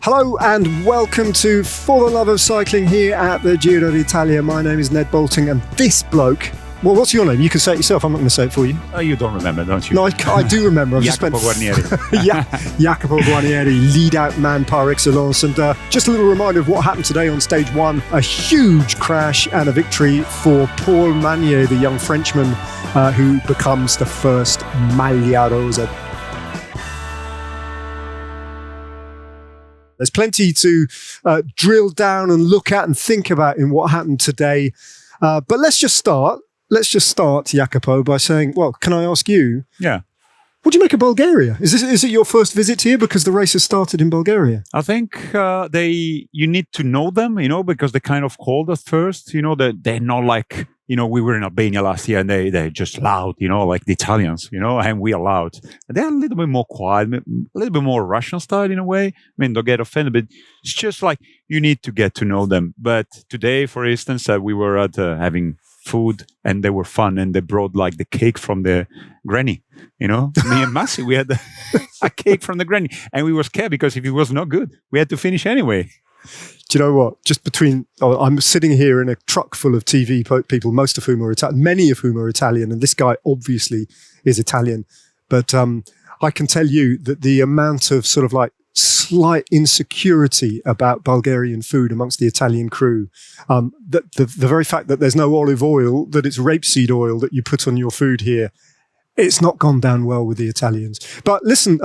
Hello and welcome to For the Love of Cycling here at the Giro d'Italia. My name is Ned Boulting and this bloke, well, what's your name? You can say it yourself. I'm not going to say it for you. Oh, you don't remember, don't you? No, I do remember. I've Jacopo Guarnieri. Jacopo Guarnieri, lead-out man par excellence. And just a little reminder of what happened today on stage one. A huge crash and a victory for Paul Magnier, the young Frenchman who becomes the first Maglia Rosa. There's plenty to drill down and look at and think about in what happened today. But let's just start, Jacopo, by saying, well, can I ask you? Yeah. What do you make of Bulgaria? Is it your first visit here because the race has started in Bulgaria? I think you need to know them, because they kind of called us first, they're not like, we were in Albania last year and they're just loud, like the Italians, and we are loud. They're a little bit more quiet, a little bit more Russian style in a way. I mean, don't get offended, but it's just like you need to get to know them. But today, for instance, we were at having food and they were fun and they brought like the cake from the granny, me and Massi, we had a cake from the granny and we were scared because if it was not good, we had to finish anyway. Do you know what? I'm sitting here in a truck full of TV people, most of whom are Italian, many of whom are Italian, and this guy obviously is Italian. But I can tell you that the amount of sort of like slight insecurity about Bulgarian food amongst the Italian crew, that the very fact that there's no olive oil, that it's rapeseed oil that you put on your food here, it's not gone down well with the Italians. But listen,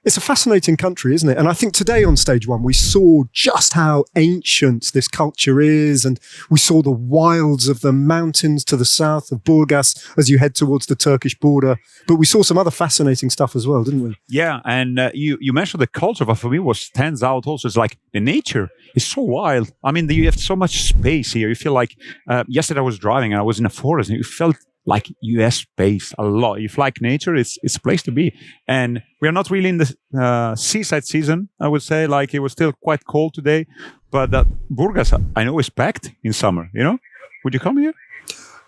it's a fascinating country, isn't it? And I think today on stage one, we saw just how ancient this culture is. And we saw the wilds of the mountains to the south of Burgas as you head towards the Turkish border. But we saw some other fascinating stuff as well, didn't we? Yeah. And you mentioned the culture, but for me what stands out also is like the nature is so wild. I mean, you have so much space here. You feel like yesterday I was driving and I was in a forest and you felt like US space a lot. If like nature, it's a place to be. And we are not really in the seaside season, I would say. Like it was still quite cold today. But Burgas, I know, is packed in summer, Would you come here?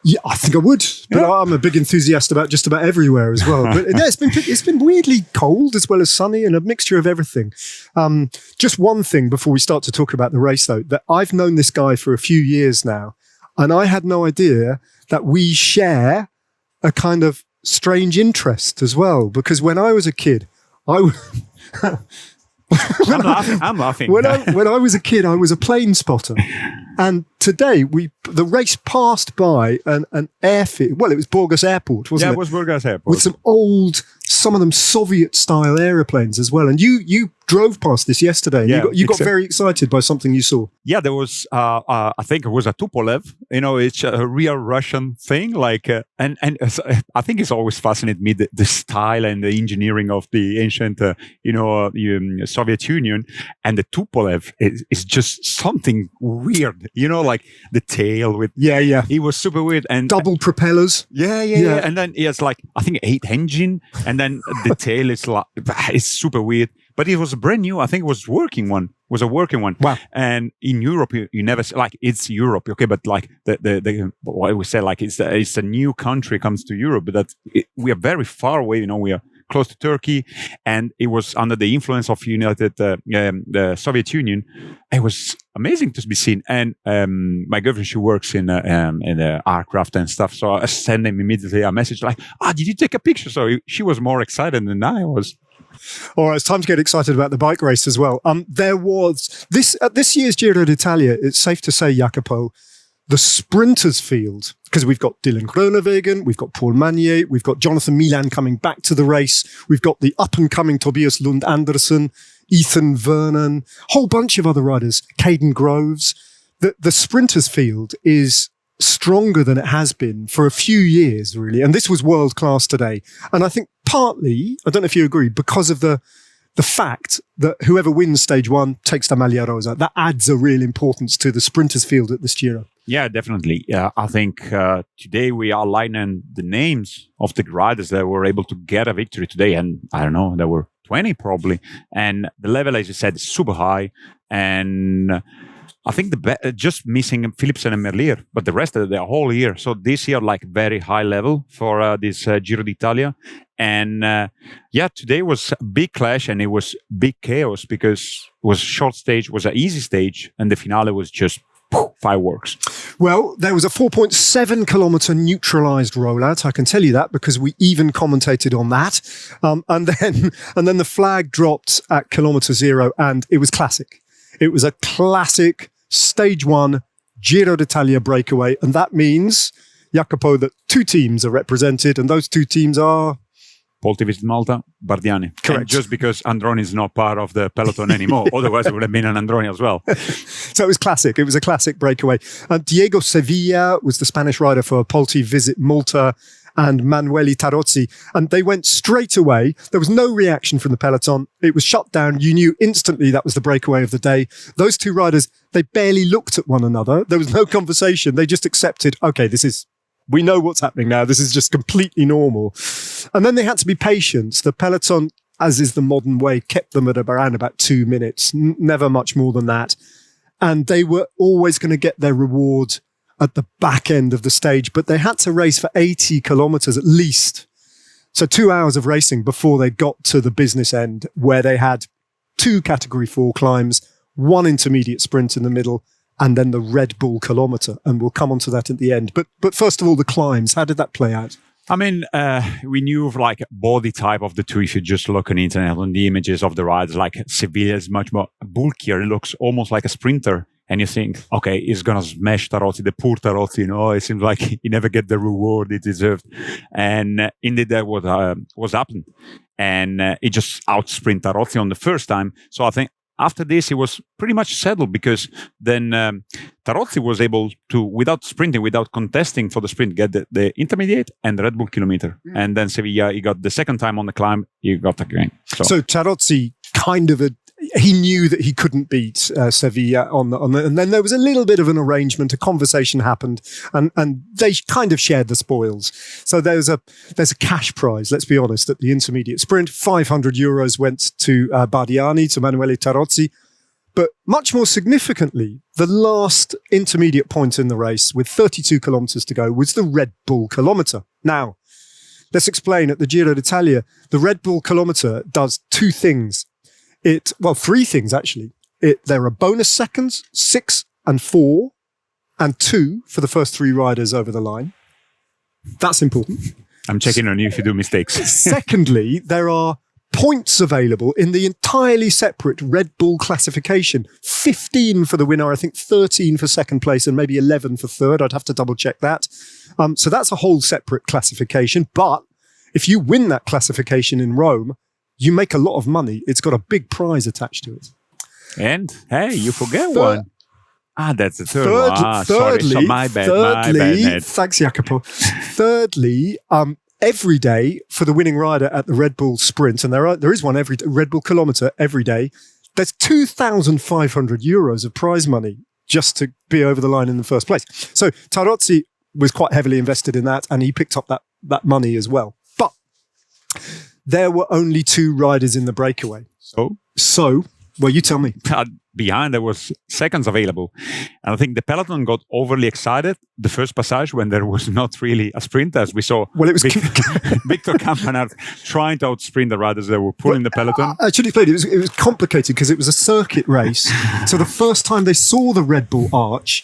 Yeah, I think I would. But yeah. I'm a big enthusiast about just about everywhere as well. But yeah, it's been weirdly cold as well as sunny and a mixture of everything. Just one thing before we start to talk about the race, though, that I've known this guy for a few years now. And I had no idea that we share a kind of strange interest as well. Because when I was a kid, I'm laughing. When I was a kid, I was a plane spotter. And today, the race passed by an airfield. Well, it was Burgas Airport, wasn't it? Yeah, it was Burgas Airport. With some of them Soviet-style airplanes as well. And you drove past this yesterday. And yeah, you got very excited by something you saw. Yeah, there was, I think it was a Tupolev. It's a real Russian thing. Like, and I think it's always fascinated me, the style and the engineering of the ancient, Soviet Union. And the Tupolev is just something weird, like the tail with... Yeah. It was super weird. And double propellers. Yeah. And then it's like, I think 8 engine. And then the tail is like, it's super weird. But it was a brand new, I think it was a working one. Wow. And in Europe, you never, like, it's Europe, okay? But like, what we say, like, it's a new country comes to Europe, but we are very far away, we are close to Turkey, and it was under the influence of the Soviet Union. It was amazing to be seen. And my girlfriend, she works in the aircraft and stuff, so I sent him immediately a message like, did you take a picture? So she was more excited than I was. All right, it's time to get excited about the bike race as well. There was this year's Giro d'Italia, it's safe to say, Jacopo, the sprinters field, because we've got Dylan Groenewegen, we've got Paul Magnier, we've got Jonathan Milan coming back to the race, we've got the up-and-coming Tobias Lund Andersen, Ethan Vernon, whole bunch of other riders, Caden Groves. The sprinters field is stronger than it has been for a few years, really. And this was world class today. And I think partly, I don't know if you agree, because of the fact that whoever wins stage one takes the Maglia Rosa. That adds a real importance to the sprinters field at this Giro. Yeah, definitely. Yeah, I think today we are lining the names of the riders that were able to get a victory today. And I don't know, there were 20 probably. And the level, as you said, is super high. And I think just missing Philipsen and Merlier, but the rest of the whole year. So this year, like very high level for this Giro d'Italia. And today was a big clash and it was big chaos because it was a short stage, was an easy stage, and the finale was just fireworks. Well, there was a 4.7 kilometre neutralised rollout. I can tell you that because we even commentated on that. And then the flag dropped at kilometre 0, and it was classic. It was a classic stage 1 Giro d'Italia breakaway, and that means, Jacopo, that 2 teams are represented, and those 2 teams are Boulting Malta, Bardiani. Correct. And just because Androni is not part of the peloton anymore. Otherwise, it would have been an Androni as well. So it was classic. It was a classic breakaway. Diego Sevilla was the Spanish rider for Polti Visit Malta, and Manueli Tarozzi. And they went straight away. There was no reaction from the peloton. It was shut down. You knew instantly that was the breakaway of the day. Those 2 riders, they barely looked at one another. There was no conversation. They just accepted, okay, we know what's happening now. This is just completely normal. And then they had to be patient. The peloton, as is the modern way, kept them at around about 2 minutes, never much more than that. And they were always going to get their reward at the back end of the stage, but they had to race for 80 kilometres at least. So 2 hours of racing before they got to the business end, where they had 2 Category 4 climbs, 1 intermediate sprint in the middle, and then the Red Bull kilometre. And we'll come on to that at the end. But first of all, the climbs, how did that play out? I mean, we knew of like body type of the 2. If you just look on the internet on the images of the rides, like Sevilla is much more bulkier. It looks almost like a sprinter. And you think, okay, he's going to smash Tarozzi, the poor Tarozzi, it seems like he never get the reward he deserved. And indeed, that was happened. And he just outsprint Tarozzi on the first time. So I think after this, he was pretty much settled, because then Tarozzi was able to, without sprinting, without contesting for the sprint, get the intermediate and the Red Bull kilometer. And then Sevilla, he got the second time on the climb, he got again. So Tarozzi kind of he knew that he couldn't beat Sevilla and then there was a little bit of an arrangement. A conversation happened, and they kind of shared the spoils. So there's a cash prize. Let's be honest. At the intermediate sprint, €500 went to Bardiani, to Manuele Tarozzi. But much more significantly, the last intermediate point in the race, with 32 kilometres to go, was the Red Bull kilometre. Now, let's explain. At the Giro d'Italia, the Red Bull kilometre does 2 things. 3 things, actually. There are bonus seconds, 6 and 4, and 2 for the first 3 riders over the line. That's important. I'm checking on you if you do mistakes. Secondly, there are points available in the entirely separate Red Bull classification. 15 for the winner, I think 13 for second place, and maybe 11 for third. I'd have to double check that. So that's a whole separate classification. But if you win that classification in Rome, you make a lot of money. It's got a big prize attached to it. And, hey, you forget one. That's the third one. Sorry, so my bad, Ned. Thanks, Jacopo. Thirdly, every day for the winning rider at the Red Bull sprint, and there is one every Red Bull kilometre every day, there's €2,500 of prize money just to be over the line in the first place. So Tarozzi was quite heavily invested in that, and he picked up that money as well. But there were only 2 riders in the breakaway. So, well, you tell me. Behind, there was seconds available. And I think the peloton got overly excited the first passage when there was not really a sprint, as we saw. Well, it was Victor Campanart trying to outsprint the riders that were pulling the peloton. Actually, it was complicated because it was a circuit race. So the first time they saw the Red Bull arch,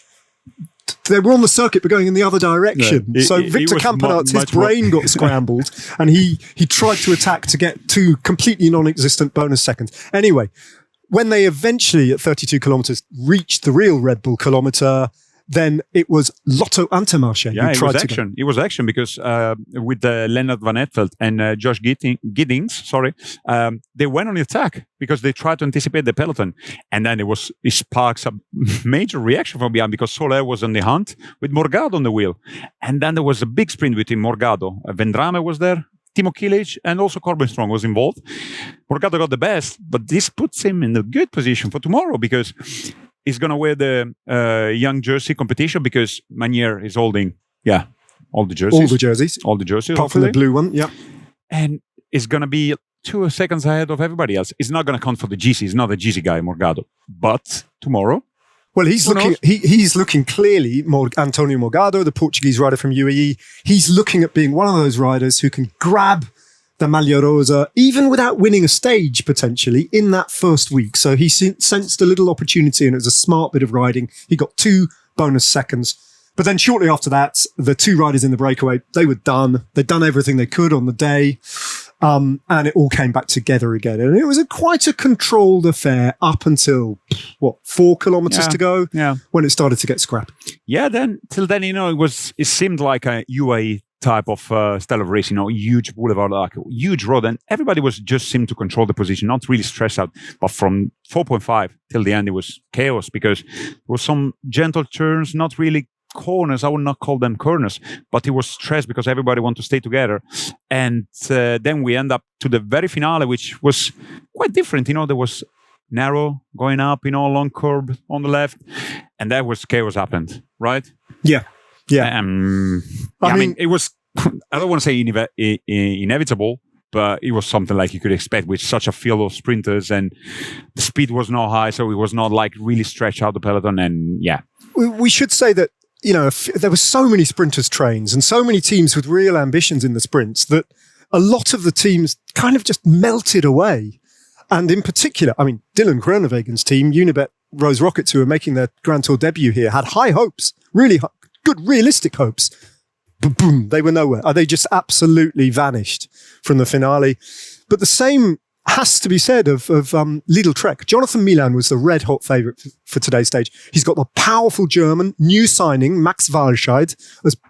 they were on the circuit but going in the other direction. Yeah, so Victor Campanart, his brain got scrambled, and he tried to attack to get 2 completely non-existent bonus seconds. Anyway, when they eventually, at 32 kilometres, reached the real Red Bull kilometre, then it was Lotto Antemarche. Yeah, it was action. It was action because with Lennart Van Etveld and Josh Giddings, they went on the attack because they tried to anticipate the peloton. And then it sparks a major reaction from behind because Soler was on the hunt with Morgado on the wheel. And then there was a big sprint between Morgado. Vendrame was there, Timo Kilic, and also Corbin Strong was involved. Morgado got the best, but this puts him in a good position for tomorrow because he's going to wear the young jersey competition because Manier is holding, all the jerseys. All the jerseys. Apart from the blue one, yeah. And is going to be 2 seconds ahead of everybody else. He's not going to count for the GC. He's not a GC guy, Morgado. But tomorrow, Well, he's looking clearly, Antonio Morgado, the Portuguese rider from UAE, he's looking at being one of those riders who can grab the Maglia Rosa, even without winning a stage, potentially, in that first week. So he sensed a little opportunity, and it was a smart bit of riding. He got 2 bonus seconds. But then shortly after that, the 2 riders in the breakaway, they were done. They'd done everything they could on the day. And it all came back together again. And it was quite a controlled affair up until, 4 kilometres to go, when it started to get scrappy. Yeah, till then, it seemed like a UAE type of style of racing, huge boulevard, like a huge road, and everybody just seemed to control the position, not really stressed out. But from 4.5 till the end, it was chaos because there was some gentle turns, not really corners. I would not call them corners, but it was stressed because everybody wanted to stay together. And then we end up to the very finale, which was quite different. There was narrow going up, long curve on the left, and that was chaos happened, right? Yeah. Yeah. I mean, it was, I don't want to say inevitable, but it was something like you could expect with such a field of sprinters, and the speed was not high, so it was not like really stretched out the peloton. And we should say that, there were so many sprinters trains and so many teams with real ambitions in the sprints that a lot of the teams kind of just melted away. And in particular, I mean, Dylan Groenewegen's team, Unibet Rose Rockets, who are making their Grand Tour debut here, had high hopes, really good, realistic hopes. Boom, they were nowhere. They just absolutely vanished from the finale. But the same has to be said of Lidl Trek. Jonathan Milan was the red-hot favourite for today's stage. He's got the powerful German, new signing, Max Walscheid,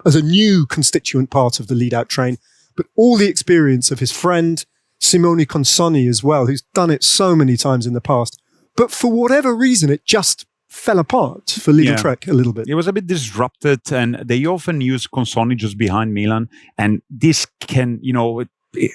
as a new constituent part of the lead-out train. But all the experience of his friend, Simone Consonni as well, who's done it so many times in the past. But for whatever reason, it just fell apart for Lidl Trek a little bit. It was a bit disrupted, and they often use Consonni just behind Milan, and this can,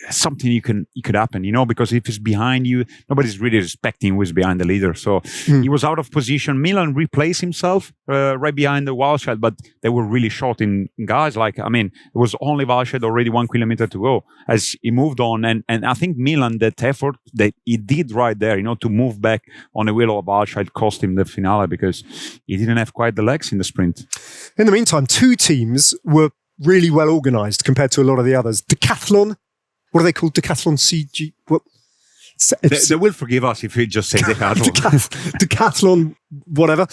something you could happen, because if he's behind you, nobody's really respecting who is behind the leader. So he was out of position. Milan replaced himself right behind the Walscheid, but they were really short in guys. It was only Walscheid, already 1 kilometer to go as he moved on. And I think Milan, that effort that he did right there, to move back on the wheel of Walscheid cost him the finale because he didn't have quite the legs in the sprint. In the meantime, 2 teams were really well organised compared to a lot of the others. Decathlon. What are they called? Decathlon CG? What? They will forgive us if we just say Decathlon. Decathlon, whatever.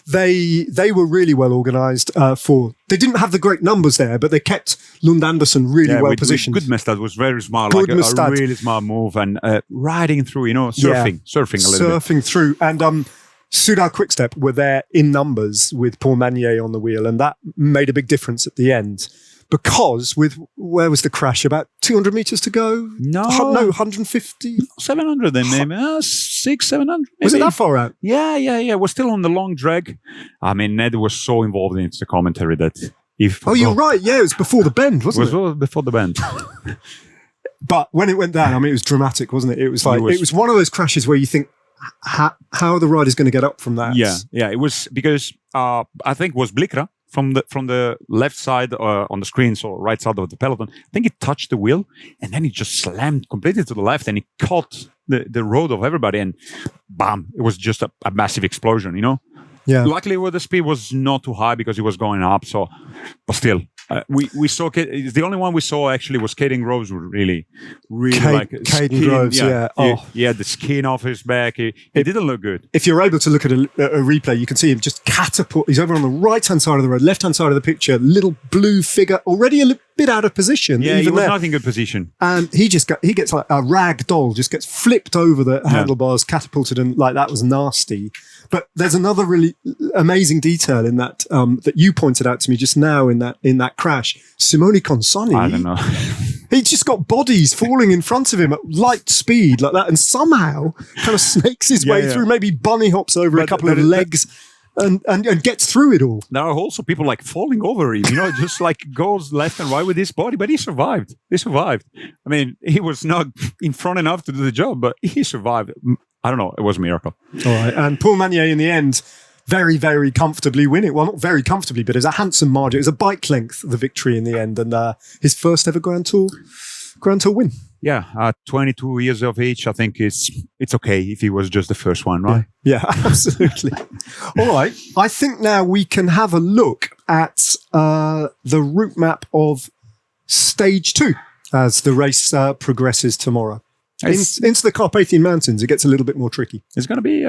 They were really well organised. They didn't have the great numbers there, but they kept Lund Andersen really well positioned. Good Mestad was very smart, a really smart move, and riding through, surfing a little bit. Surfing through. And Soudal Quickstep were there in numbers with Paul Magnier on the wheel, and that made a big difference at the end. Because where was the crash? About 200 meters to go? No, 150? 700 then maybe. 700 maybe. Was it that far out? Yeah. We're still on the long drag. I mean, Ned was so involved in the commentary that you're right. Yeah, it was before the bend, wasn't it? It was before the bend. But when it went down, it was dramatic, wasn't it? It was like, it was one of those crashes where you think, how are the riders going to get up from that? Yeah. It was because I think it was Blikra. From the left side on the screen, so right side of the peloton, I think it touched the wheel, and then it just slammed completely to the left, and it caught the road of everybody, and bam! It was just a massive explosion, Yeah. Luckily, the speed was not too high because it was going up. So, but still, we saw the only one we saw actually was Caden Groves. Really like Caden Groves. Yeah. He had the skin off his back. He didn't look good. If you're able to look at a replay, you can see him just catapult. He's over on the right hand side of the road, left hand side of the picture. Little blue figure, already a bit out of position. Yeah, he was not in good position. And he gets like a rag doll, just gets flipped over the handlebars, catapulted, and like that was nasty. But there's another really amazing detail in that that you pointed out to me just now in that crash. Simone Consonni. I don't know. He just got bodies falling in front of him at light speed like that, and somehow kind of snakes his way through. Maybe bunny hops over a couple of legs. And gets through it all. There are also people like falling over him, just like goes left and right with his body, but he survived. I mean, he was not in front enough to do the job, but he survived. I don't know. It was a miracle. All right. And Paul Magnier in the end, very, very comfortably winning. Well, not very comfortably, but as a handsome margin. It was a bike length, the victory in the end. And his first ever Grand Tour Grand Tour win. Yeah, at 22 years of age, I think it's okay if he was just the first one, right? Yeah, absolutely. All right. I think now we can have a look at the route map of stage 2 as the race progresses tomorrow. Into the Carpathian Mountains, it gets a little bit more tricky. It's going to be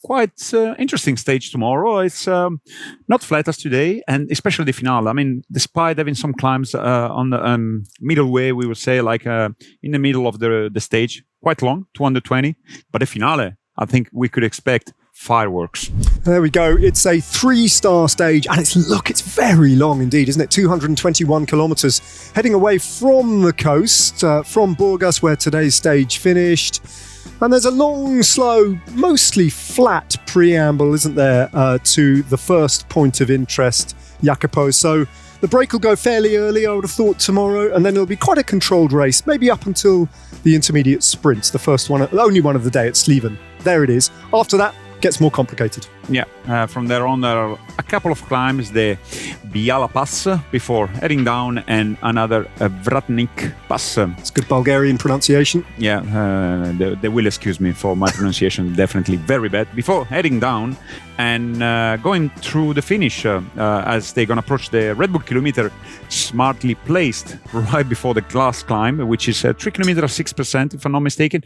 quite interesting stage tomorrow. It's not flat as today, and especially the finale. I mean, despite having some climbs on the middle way, we would say, like in the middle of the stage, quite long, 220. But the finale, I think we could expect fireworks. There we go. It's a 3-star stage, and it's very long indeed, isn't it? 221 kilometres, heading away from the coast, from Burgas, where today's stage finished. And there's a long, slow, mostly flat preamble, isn't there, to the first point of interest, Jacopo. So the break will go fairly early, I would have thought, tomorrow, and then it'll be quite a controlled race, maybe up until the intermediate sprints, the first one, the only one of the day at Sleven. There it is. After that, gets more complicated. Yeah, from there on, there are a couple of climbs, the Biala Pass before heading down, and another Vratnik Pass. It's good Bulgarian pronunciation. Yeah, they will excuse me for my pronunciation, definitely very bad. Before heading down and going through the finish as they're going to approach the Red Bull kilometer, smartly placed right before the last climb, which is 3 kilometers 6%, if I'm not mistaken.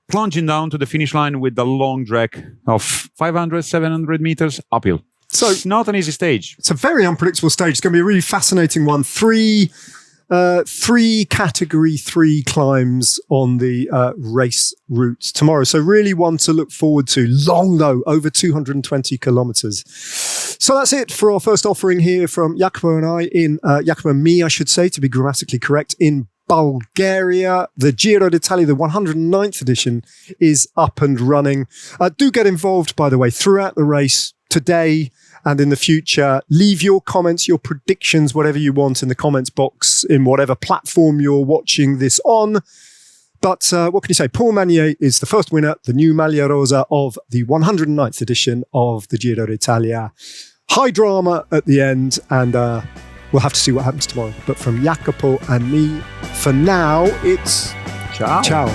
Plunging down to the finish line with a long trek of 500, 700 meters uphill. So it's not an easy stage. It's a very unpredictable stage. It's going to be a really fascinating one. Three category 3 climbs on the race route tomorrow. So really one to look forward to. Long though, over 220 kilometers. So that's it for our first offering here from Jacopo and I Jacopo and me, I should say, to be grammatically correct, in Bulgaria. The Giro d'Italia, the 109th edition, is up and running. Do get involved, by the way, throughout the race today and in the future. Leave your comments, your predictions, whatever you want in the comments box in whatever platform you're watching this on. But what can you say? Paul Magnier is the first winner, the new Maglia Rosa of the 109th edition of the Giro d'Italia. High drama at the end, and we'll have to see what happens tomorrow. But from Jacopo and me, for now, it's ciao. Ciao.